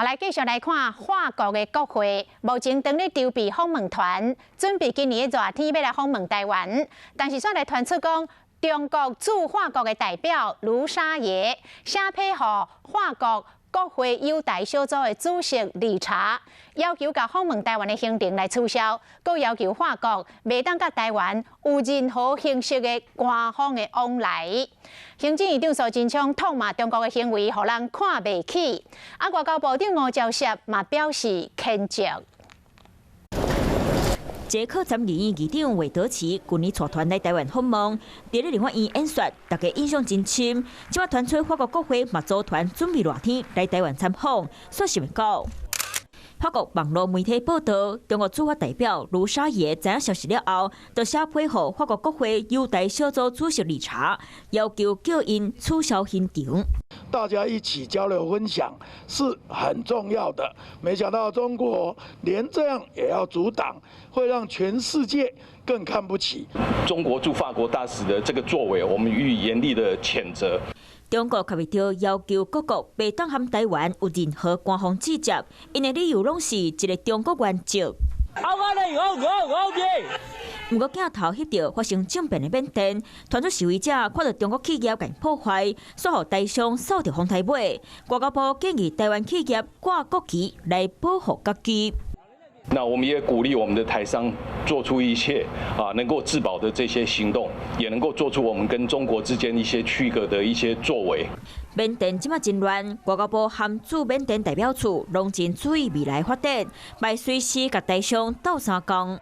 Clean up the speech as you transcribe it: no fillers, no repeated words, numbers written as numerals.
好，来继续来看法国的国会，目前正咧筹备访问团，准备今年的热天要来访问台湾。但是却来传出讲，中国驻法国的代表卢沙野写批予法国国会友台小组的主席理查，要求甲访问台湾的行程来取消，佮要求法国袂当甲台湾有任何形式的官方的往来。行政院长苏贞昌痛骂中国的行为，互人看袂起。外交部长吴钊燮嘛表示谴责。捷克参议院议长韦德奇去年带团来台湾访问，伫咧立法院演说，大家印象真深。即马传出法国国会嘛组团准备热天来台湾参访，说是讲。法国网络媒体报道，中国驻法代表卢沙野知影消息了后，就写批予法国国会友台小组主席理查，要求叫因取消行程。大家一起交流分享是很重要的。没想到中国连这样也要阻挡，会让全世界更看不起中国驻法国大使的这个作为，我们予以严厉的谴责。中国却未着要求各国袂当和台湾有任何官方直接，因的理由拢是一个中国原则。不过镜头翕到发生政变的缅甸，传出示威者看到中国企业被破坏，说互台商扫着风台尾。外交部建议台湾企业挂国旗来保护国旗。那我们也鼓励我们的台商做出一切能够自保的这些行动，也能够做出我们跟中国之间一些区隔的一些作为。缅甸即马真乱，外交部和驻缅甸代表处拢真注意未来发展，卖随时甲台商斗相共。